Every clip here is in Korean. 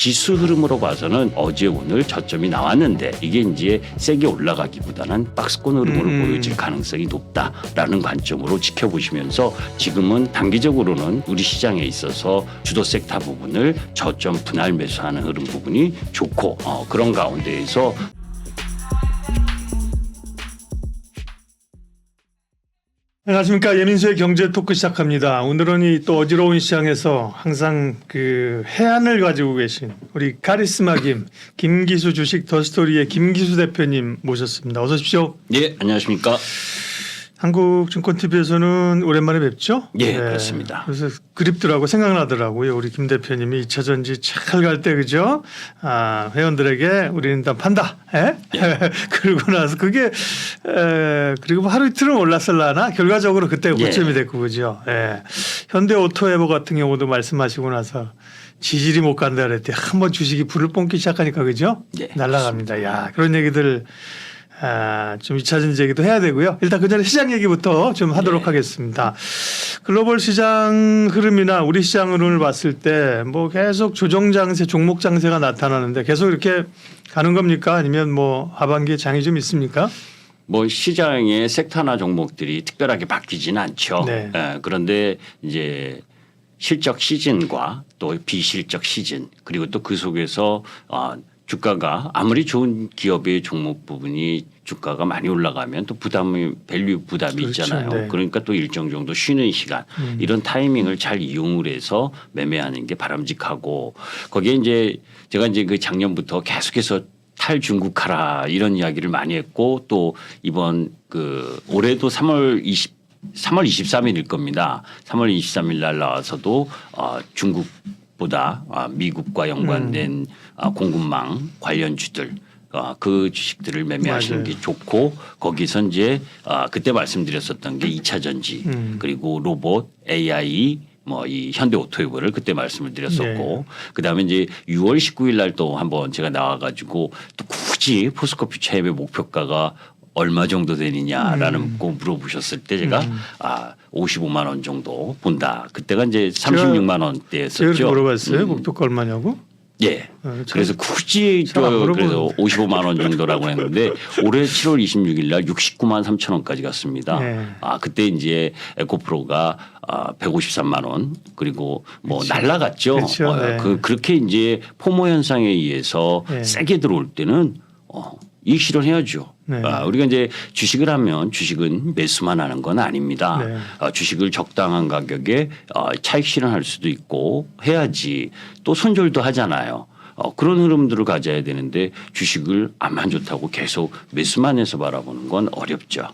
지수 흐름으로 봐서는 어제 오늘 저점이 나왔는데 이게 이제 세게 올라가기보다는 박스권 흐름으로 보여질 가능성이 높다라는 관점으로 지켜보시면서 지금은 단기적으로는 우리 시장에 있어서 주도 섹터 부분을 저점 분할 매수하는 흐름 부분이 좋고 그런 가운데에서 안녕하십니까. 예민수의 경제 토크 시작합니다. 오늘은 이 또 어지러운 시장에서 항상 그 해안을 가지고 계신 우리 카리스마 김기수 주식 더스토리의 김기수 대표님 모셨습니다. 어서 오십시오. 예, 안녕하십니까. 한국증권TV에서는 오랜만에 뵙죠? 예, 그렇습니다. 그래서 그립더라고 생각나더라고요. 우리 김 대표님이 2차 전지 잘 갈 때 그죠? 회원들에게 우리는 일단 판다. 예? 그러고 나서 그게 그리고 하루 이틀은 올랐을라나 결과적으로 그때 고점이 됐고 그죠? 예. 현대오토에버 같은 경우도 말씀하시고 나서 지질이 못 간다 그랬대. 한번 주식이 불을 뿜기 시작하니까 그죠? 예, 날아갑니다. 야, 그런 얘기들 좀 2차 전지 얘기도 해야 되고요. 일단 그 전에 시장 얘기부터 좀 하도록 하겠습니다. 글로벌 시장 흐름이나 우리 시장 흐름을 봤을 때 뭐 계속 조정 장세, 종목 장세가 나타나는데 계속 이렇게 가는 겁니까? 아니면 뭐 하반기에 장이 좀 있습니까? 뭐 시장의 섹터나 종목들이 특별하게 바뀌지는 않죠. 네. 그런데 이제 실적 시즌과 또 비실적 시즌 그리고 또 그 속에서 주가가 아무리 좋은 기업의 종목 부분이 주가가 많이 올라가면 또 밸류 부담이 그렇죠. 있잖아요. 네. 그러니까 또 일정 정도 쉬는 시간 이런 타이밍을 잘 이용을 해서 매매하는 게 바람직하고 거기에 이제 제가 이제 그 작년부터 계속해서 탈중국하라 이런 이야기를 많이 했고 또 이번 그 올해도 3월 23일일 겁니다. 3월 23일 날 나와서도 중국보다 미국과 연관된 공급망 관련주들 그 주식들을 매매하시는 게 좋고 거기서 이제 그때 말씀드렸었던 게 2차 전지 그리고 로봇 AI 뭐 이 현대오토에버를 그때 말씀을 드렸었고 그다음에 이제 6월 19일 날 또 한번 제가 나와가지고 또 굳이 포스코퓨처 해외 목표가가 얼마 정도 되느냐라는 거 물어보셨을 때 제가 55만 원 정도 본다. 그때가 이제 36만 원대였었죠. 제가 물어봤어요. 목표가 얼마냐고? 예. 그래서 굳이 그래서 55만 원 정도라고 했는데 올해 7월 26일 날 69만 3천 원까지 갔습니다. 네. 그때 이제 에코프로가 153만 원 그리고 뭐 그렇죠. 날라갔죠. 그렇죠. 네. 그렇게 이제 포모 현상에 의해서 세게 들어올 때는 이익 실현해야죠. 네. 우리가 이제 주식을 하면 주식은 매수만 하는 건 아닙니다. 네. 주식을 적당한 가격에 차익 실현할 수도 있고 해야지 또 손절도 하잖아요. 그런 흐름들을 가져야 되는데 주식을 안만 좋다고 계속 매수만 해서 바라보는 건 어렵죠.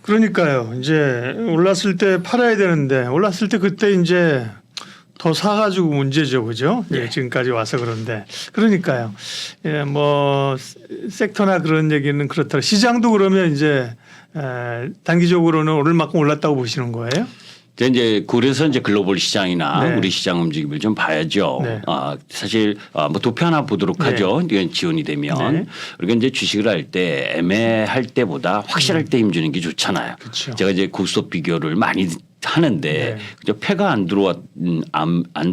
그러니까요. 이제 올랐을 때 팔아야 되는데 올랐을 때 그때 이제 더 사가지고 문제죠, 그죠? 네. 지금까지 와서 그런데 그러니까요. 예, 뭐 섹터나 그런 얘기는 그렇더라. 시장도 그러면 이제 단기적으로는 오를 만큼 올랐다고 보시는 거예요? 이제 그래서 이제 글로벌 시장이나 네. 우리 시장 움직임을 좀 봐야죠. 네. 사실 뭐 도표 하나 보도록 네. 하죠. 이건 지원이 되면 네. 우리가 이제 주식을 할 때 애매할 때보다 확실할 때 힘주는 게 좋잖아요. 그렇죠. 제가 이제 고스톱 비교를 많이 하는데 네. 그죠 패가 안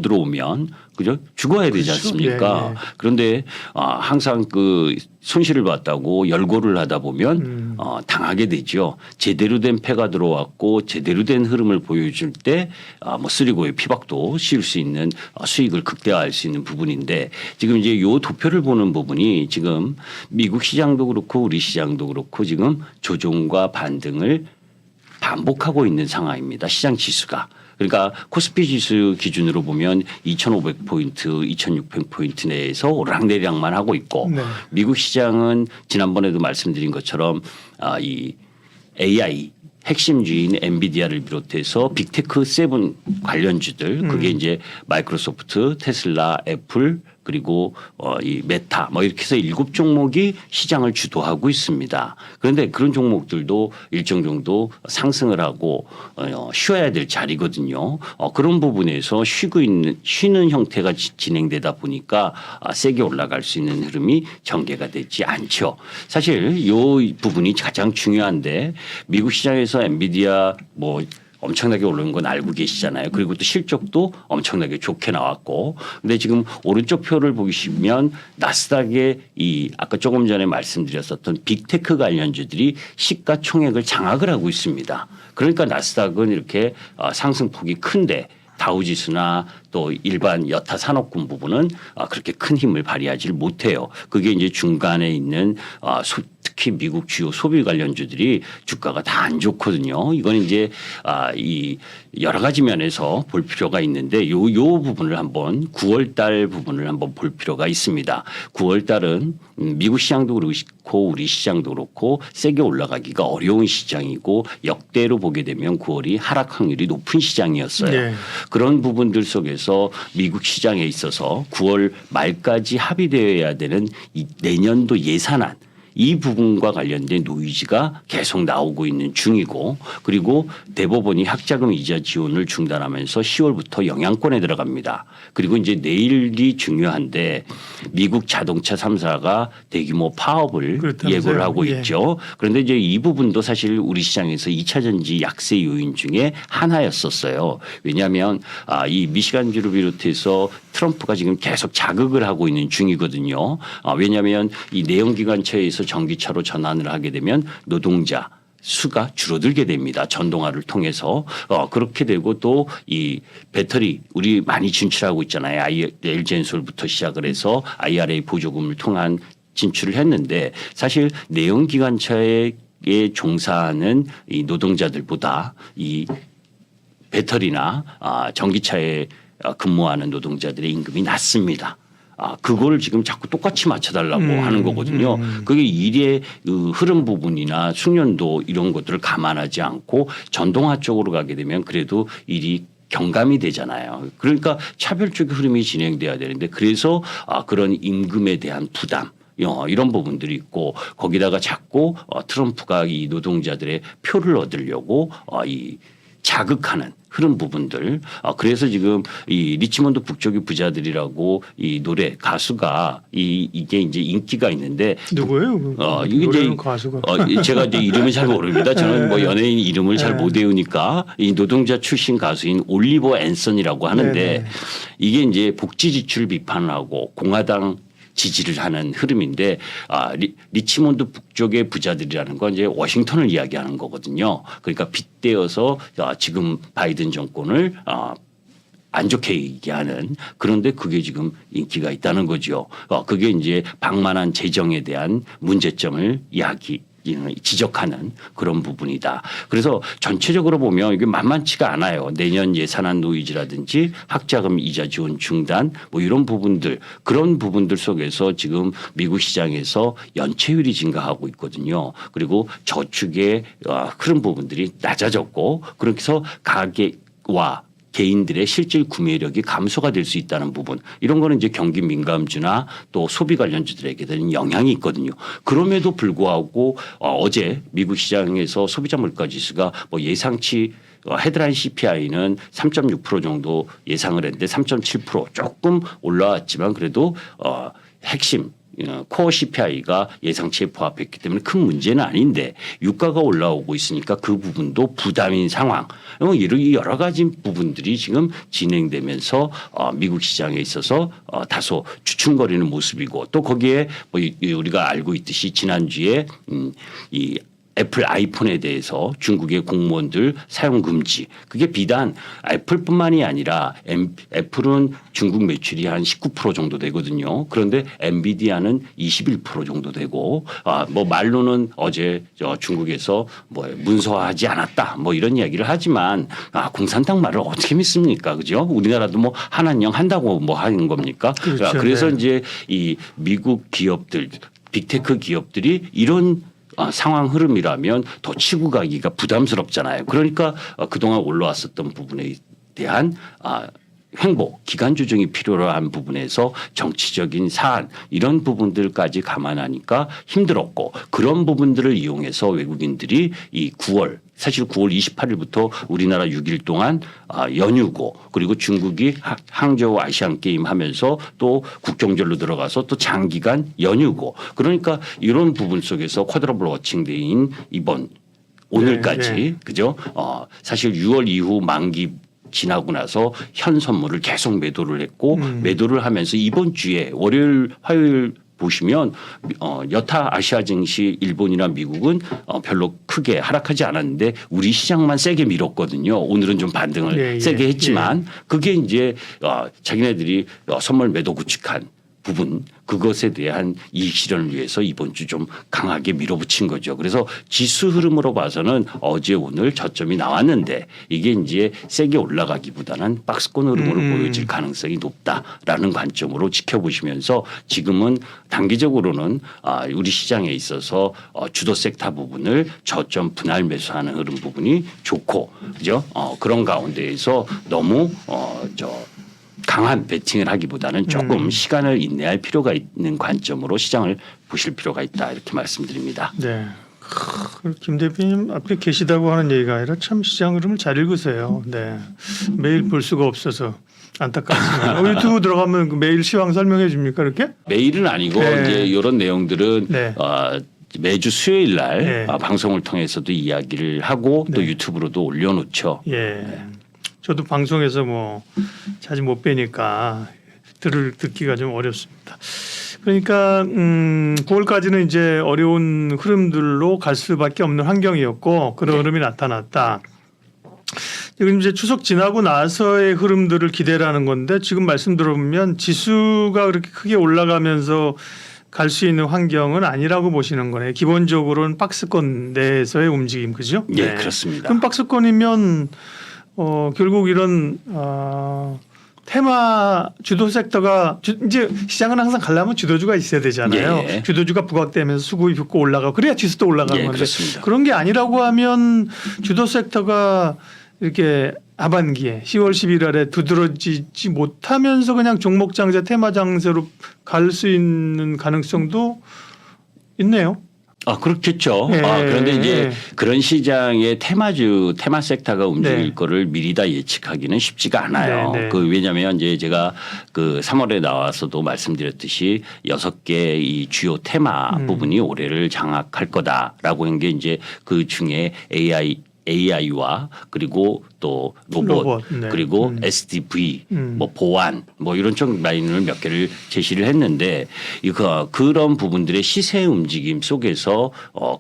들어오면 그죠 죽어야 되지 그렇죠. 않습니까? 네, 네. 그런데 항상 그 손실을 봤다고 열고를 하다 보면 당하게 되죠. 제대로 된 패가 들어왔고 제대로 된 흐름을 보여줄 때 뭐 쓰리고의 피박도 씌울 수 있는 수익을 극대화할 수 있는 부분인데 지금 이제 요 도표를 보는 부분이 지금 미국 시장도 그렇고 우리 시장도 그렇고 지금 조정과 반등을 반복하고 있는 상황입니다. 시장 지수가. 그러니까 코스피 지수 기준으로 보면 2,500포인트, 2,600포인트 내에서 오르락내리락만 하고 있고 네. 미국 시장은 지난번에도 말씀드린 것처럼 이 AI 핵심주인 엔비디아를 비롯해서 빅테크 7 관련주들 그게 이제 마이크로소프트, 테슬라, 애플 그리고 이 메타 뭐 이렇게 해서 7종목이 시장을 주도하고 있습니다. 그런데 그런 종목들도 일정 정도 상승을 하고 쉬어야 될 자리거든요. 그런 부분에서 쉬는 형태가 진행되다 보니까 세게 올라갈 수 있는 흐름이 전개가 되지 않죠. 사실 이 부분이 가장 중요한데 미국 시장에서 엔비디아 뭐 엄청나게 오르는 건 알고 계시잖아요. 그리고 또 실적도 엄청나게 좋게 나왔고. 근데 지금 오른쪽 표를 보시면 나스닥의 이 아까 조금 전에 말씀드렸었던 빅테크 관련주들이 시가총액을 장악을 하고 있습니다. 그러니까 나스닥은 이렇게 상승폭이 큰데 다우지수나 또 일반 여타 산업군 부분은 그렇게 큰 힘을 발휘하지 못해요. 그게 이제 중간에 있는 특히 미국 주요 소비 관련주들이 주가가 다 안 좋거든요. 이건 이제 이 여러 가지 면에서 볼 필요가 있는데 요 부분을 한번 9월 달 부분을 한번 볼 필요가 있습니다. 9월 달은 미국 시장도 그렇고 우리 시장도 그렇고 세게 올라가기가 어려운 시장이고 역대로 보게 되면 9월이 하락 확률이 높은 시장이었어요. 네. 그런 부분들 속에서 미국 시장에 있어서 9월 말까지 합의되어야 되는 이 내년도 예산안 이 부분과 관련된 노이즈가 계속 나오고 있는 중이고 그리고 대법원이 학자금 이자 지원을 중단하면서 10월부터 영향권에 들어갑니다. 그리고 이제 내일이 중요한데 미국 자동차 3사가 대규모 파업을 그렇다면서요. 예고를 하고 예. 있죠. 그런데 이제 이 부분도 사실 우리 시장에서 2차 전지 약세 요인 중에 하나였었어요. 왜냐하면 이 미시간주를 비롯해서 트럼프가 지금 계속 자극을 하고 있는 중이거든요. 왜냐하면 이 내연기관차에서 전기차로 전환을 하게 되면 노동자 수가 줄어들게 됩니다. 전동화를 통해서 그렇게 되고 또 이 배터리 우리 많이 진출하고 있잖아요. LG엔솔부터 시작을 해서 IRA 보조금을 통한 진출을 했는데 사실 내연기관차에 종사하는 이 노동자들보다 이 배터리나 전기차에 근무하는 노동자들의 임금이 낮습니다. 그걸 지금 자꾸 똑같이 맞춰달라고 하는 거거든요. 그게 일의 흐름 부분이나 숙련도 이런 것들을 감안하지 않고 전동화 쪽으로 가게 되면 그래도 일이 경감이 되잖아요. 그러니까 차별적 흐름이 진행돼야 되는데 그래서 그런 임금에 대한 부담 이런 부분들이 있고 거기다가 자꾸 트럼프가 이 노동자들의 표를 얻으려고 이 자극하는 흐름 부분들. 그래서 지금 이 리치몬드 북쪽의 부자들이라고 이 노래 가수가 이게 이제 인기가 있는데 누구예요? 이게 이제 가수가. 제가 이제 이름을 잘 모릅니다. 저는 뭐 연예인 이름을 잘 네. 못 외우니까 이 노동자 출신 가수인 올리버 앤슨이라고 하는데 네네. 이게 이제 복지 지출 비판을 하고 공화당 지지를 하는 흐름인데 리치몬드 북쪽의 부자들이라는 건 이제 워싱턴을 이야기하는 거거든요. 그러니까 빗대어서 지금 바이든 정권을 안 좋게 얘기하는 그런데 그게 지금 인기가 있다는 거죠. 그게 이제 방만한 재정에 대한 문제점을 지적하는 그런 부분이다. 그래서 전체적으로 보면 이게 만만치가 않아요. 내년 예산안 노이즈라든지 학자금 이자 지원 중단 뭐 이런 부분들 그런 부분들 속에서 지금 미국 시장에서 연체율이 증가하고 있거든요. 그리고 저축의 흐름 부분들이 낮아졌고 그래서 가계와 개인들의 실질 구매력이 감소가 될 수 있다는 부분 이런 거는 이제 경기 민감주나 또 소비 관련주들에게는 영향이 있거든요. 그럼에도 불구하고 어제 미국 시장에서 소비자 물가 지수가 뭐 예상치 헤드라인 CPI는 3.6% 정도 예상을 했는데 3.7% 조금 올라왔지만 그래도 핵심 코어 CPI가 예상치에 부합했기 때문에 큰 문제는 아닌데 유가가 올라오고 있으니까 그 부분도 부담인 상황. 이런 여러 가지 부분들이 지금 진행되면서 미국 시장에 있어서 다소 주춤거리는 모습이고 또 거기에 뭐 우리가 알고 있듯이 지난주에 이 애플 아이폰에 대해서 중국의 공무원들 사용 금지. 그게 비단 애플뿐만이 아니라 애플은 중국 매출이 한 19% 정도 되거든요. 그런데 엔비디아는 21% 정도 되고 뭐 말로는 어제 중국에서 뭐 문서화하지 않았다. 뭐 이런 이야기를 하지만 공산당 말을 어떻게 믿습니까? 그죠? 우리나라도 뭐 한한령 한다고 뭐 하는 겁니까? 그렇죠. 그래서 네. 이제 이 미국 기업들 빅테크 기업들이 이런 상황 흐름이라면 더 치고 가기가 부담스럽잖아요. 그러니까 그동안 올라왔었던 부분에 대한 횡보, 기간 조정이 필요로 한 부분에서 정치적인 사안 이런 부분들까지 감안하니까 힘들었고 그런 부분들을 이용해서 외국인들이 이 9월 사실 9월 28일부터 우리나라 6일 동안 연휴고 그리고 중국이 항저우 아시안 게임 하면서 또 국경절로 들어가서 또 장기간 연휴고 그러니까 이런 부분 속에서 쿼드러블 워칭 데이인 이번 오늘까지 네. 그죠? 사실 6월 이후 만기 지나고 나서 현 선물을 계속 매도를 했고 매도를 하면서 이번 주에 월요일 화요일 보시면 여타 아시아 증시 일본이나 미국은 별로 크게 하락하지 않았는데 우리 시장만 세게 밀었거든요. 오늘은 좀 반등을 세게 했지만 그게 이제 자기네들이 선물 매도 구축한 부분 그것에 대한 이익 실현을 위해서 이번 주 좀 강하게 밀어붙인 거죠. 그래서 지수 흐름으로 봐서는 어제 오늘 저점이 나왔는데 이게 이제 세게 올라가기보다는 박스권 흐름으로 보여질 가능성이 높다라는 관점으로 지켜보시면서 지금은 단기적으로는 우리 시장에 있어서 주도 섹터 부분을 저점 분할 매수하는 흐름 부분이 좋고 그죠? 그런 가운데에서 너무 강한 베팅을 하기보다는 조금 시간을 인내할 필요가 있는 관점으로 시장을 보실 필요가 있다 이렇게 말씀드립니다. 네. 김 대표님 앞에 계시다고 하는 얘기가 아니라 참 시장 흐름을 잘 읽으세요. 네. 매일 볼 수가 없어서 안타깝지만 유튜브 들어가면 매일 시황 설명해 줍니까 이렇게? 매일은 아니고 이제 이런 내용들은 매주 수요일 날 방송을 통해서도 이야기를 하고 또 유튜브로도 올려놓죠. 예. 저도 방송에서 뭐 자주 못 뵈니까 듣기가 좀 어렵습니다. 그러니까 9월까지는 이제 어려운 흐름들로 갈 수밖에 없는 환경이었고 그런 흐름이 나타났다. 지금 이제 추석 지나고 나서의 흐름들을 기대라는 건데 지금 말씀 들어보면 지수가 그렇게 크게 올라가면서 갈 수 있는 환경은 아니라고 보시는 거네요. 기본적으로는 박스권 내에서의 움직임, 그죠? 네, 그렇습니다. 그럼 박스권이면 결국 이런 테마 주도 섹터가 이제 시장은 항상 가려면 주도주가 있어야 되잖아요. 예. 주도주가 부각되면서 수급이 붙고 올라가고 그래야 지수도 올라가는 건데 그렇습니다. 그런 게 아니라고 하면 주도 섹터가 이렇게 하반기에 10월 11월에 두드러지지 못하면서 그냥 종목 장세 테마 장세로 갈 수 있는 가능성도 있네요. 그렇겠죠. 그런데 이제 그런 시장의 테마 섹터가 움직일 거를 미리 다 예측하기는 쉽지가 않아요. 왜냐하면 이제 제가 그 3월에 나와서도 말씀드렸듯이 6개 이 주요 테마 부분이 올해를 장악할 거다라고 한 게 이제 그 중에 AI와 그리고 또 로봇 그리고 SDV 뭐 보안 뭐 이런 쪽 라인을 몇 개를 제시를 했는데 그런 부분들의 시세 움직임 속에서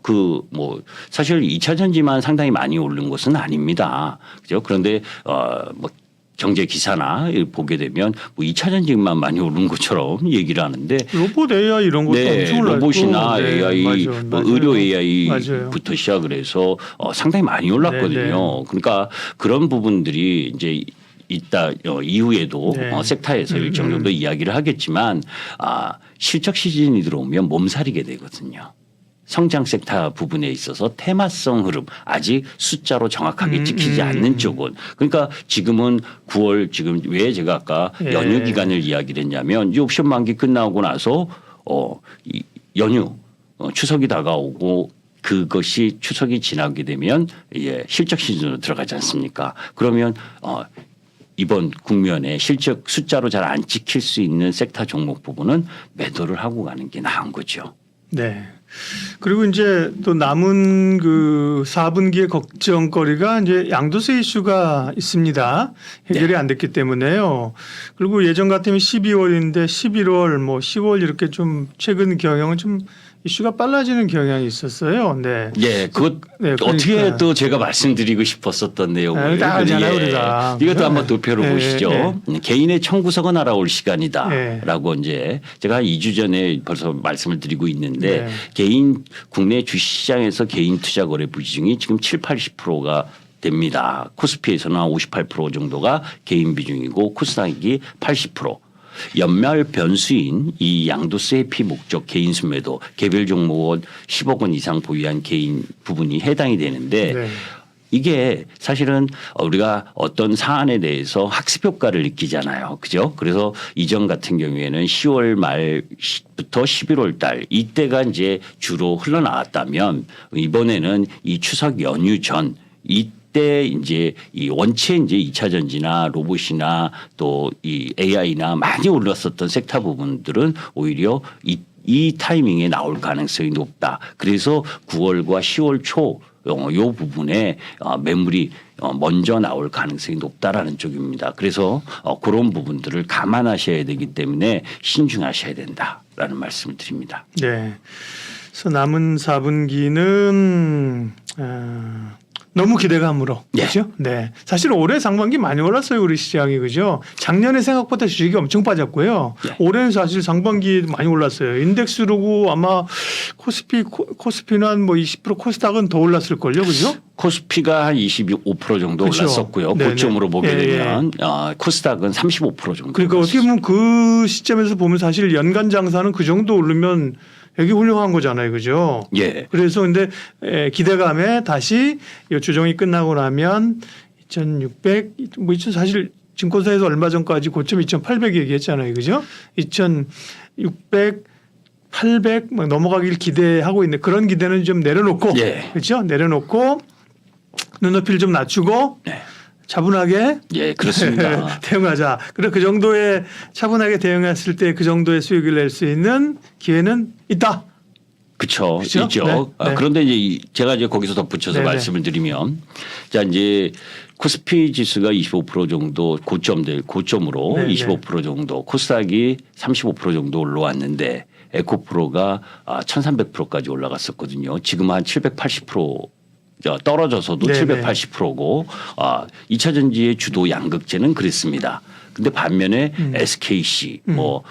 그 뭐 사실 2차 전지만 상당히 많이 오른 것은 아닙니다. 그죠? 그런데 뭐 경제 기사나 보게 되면 뭐 2차 전지만 많이 오른 것처럼 얘기를 하는데 로봇 AI 이런 것도 엄청 올랐고 로봇이나 AI, 뭐 의료 AI부터 시작을 해서 상당히 많이 올랐거든요. 그러니까 그런 부분들이 이제 이후에도 섹터에서 일정 정도 이야기를 하겠지만 실적 시즌이 들어오면 몸살이게 되거든요. 성장 섹터 부분에 있어서 테마성 흐름 아직 숫자로 정확하게 찍히지 않는 쪽은 그러니까 지금은 9월 지금 왜 제가 아까 연휴 기간을 이야기를 했냐면 이 옵션 만기 끝나고 나서 연휴 추석이 다가오고 그것이 추석이 지나게 되면 실적 시즌으로 들어가지 않습니까? 그러면 이번 국면에 실적 숫자로 잘 안 찍힐 수 있는 섹터 종목 부분은 매도를 하고 가는 게 나은 거죠. 네. 그리고 이제 또 남은 그 4분기의 걱정거리가 이제 양도세 이슈가 있습니다. 해결이 안 됐기 때문에요. 그리고 예전 같으면 12월인데 11월 뭐 10월 이렇게 좀 최근 경향은 좀 이슈가 빨라지는 경향이 있었어요. 네. 예, 그것 어떻게 또 제가 말씀드리고 싶었었던 내용을 알잖아요, 우리가. 이것도 한번 도표로 보시죠. 개인의 청구서가 날아올 시간이다라고 이제 제가 한 2주 전에 벌써 말씀을 드리고 있는데 국내 주식시장에서 개인 투자 거래 비중이 지금 70-80%가 됩니다. 코스피에서는 한 58% 정도가 개인 비중이고 코스닥이 80%. 연말 변수인 이 양도세 회피 목적 개인 순매도 개별 종목은 10억 원 이상 보유한 개인 부분이 해당이 되는데 이게 사실은 우리가 어떤 사안에 대해서 학습 효과를 느끼잖아요. 그죠? 그래서 이전 같은 경우에는 10월 말부터 11월 달 이때가 이제 주로 흘러나왔다면 이번에는 이 추석 연휴 전 이때 이제 이 원체 이제 2차 전지나 로봇이나 또 이 AI나 많이 올랐었던 섹터 부분들은 오히려 이 타이밍에 나올 가능성이 높다. 그래서 9월과 10월 초 요 부분에 매물이 먼저 나올 가능성이 높다라는 쪽입니다. 그래서 그런 부분들을 감안하셔야 되기 때문에 신중하셔야 된다라는 말씀을 드립니다. 네. 그래서 남은 4분기는 너무 기대감으로 예. 그렇죠? 네. 사실 올해 상반기 많이 올랐어요 우리 시장이 그죠? 작년에 생각보다 주식이 엄청 빠졌고요. 예. 올해는 사실 상반기 많이 올랐어요. 인덱스로고 아마 코스피는 한 뭐 20% 코스닥은 더 올랐을 걸요, 그죠? 코스피가 한 25% 정도 그렇죠. 올랐었고요. 네네. 고점으로 보게 예, 되면 코스닥은 35% 정도. 그러니까 어떻게 보면 그 시점에서 보면 사실 연간 장사는 그 정도 오르면 여기 훌륭한 거잖아요, 그죠? 예. 그래서 근데 기대감에 다시 이 조정이 끝나고 나면 2,600, 뭐 사실 증권사에서 얼마 전까지 고점 2,800 얘기했잖아요, 그죠? 2,600, 800 막 넘어가길 기대하고 있는 그런 기대는 좀 내려놓고, 예. 그렇죠? 내려놓고 눈높이를 좀 낮추고. 네. 차분하게 예, 그렇습니다. 대응하자. 그래 그 정도의 차분하게 대응했을 때 그 정도의 수익을 낼 수 있는 기회는 있다. 그렇죠. 그쵸? 있죠. 네, 네. 그런데 이제 제가 이제 거기서 덧붙여서 네네. 말씀을 드리면 자 이제 코스피 지수가 25% 정도 고점으로 네네. 25% 정도 코스닥이 35% 정도 올라왔는데 에코프로가 1,300%까지 올라갔었거든요. 지금 한 780% 떨어져서도 네네. 780%고 2차 전지의 주도 양극재는 그랬습니다. 근데 반면에 SKC 뭐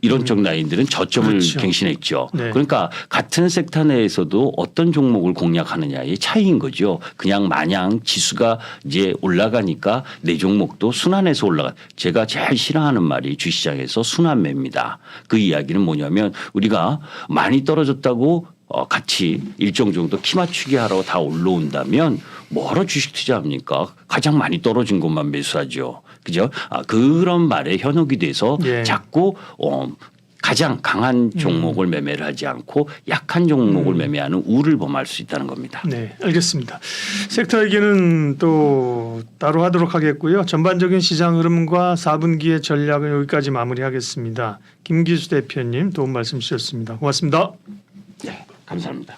이런 쪽 라인들은 저점을 그렇죠. 갱신했죠. 네. 그러니까 같은 섹터 내에서도 어떤 종목을 공략하느냐의 차이인 거죠. 그냥 마냥 지수가 이제 올라가니까 내 종목도 순환해서 올라가. 제가 제일 싫어하는 말이 주시장에서 순환매입니다. 그 이야기는 뭐냐면 우리가 많이 떨어졌다고 같이 일정 정도 키 맞추기 하러 다 올라온다면 뭐하러 주식 투자합니까? 가장 많이 떨어진 것만 매수하죠. 그죠? 그런 말에 현혹이 돼서 예. 자꾸 가장 강한 종목을 매매를 하지 않고 약한 종목을 매매하는 우를 범할 수 있다는 겁니다. 네, 알겠습니다. 섹터 얘기는 또 따로 하도록 하겠고요. 전반적인 시장 흐름과 4분기의 전략은 여기까지 마무리하겠습니다. 김기수 대표님 도움 말씀 주셨습니다. 고맙습니다. 네, 감사합니다.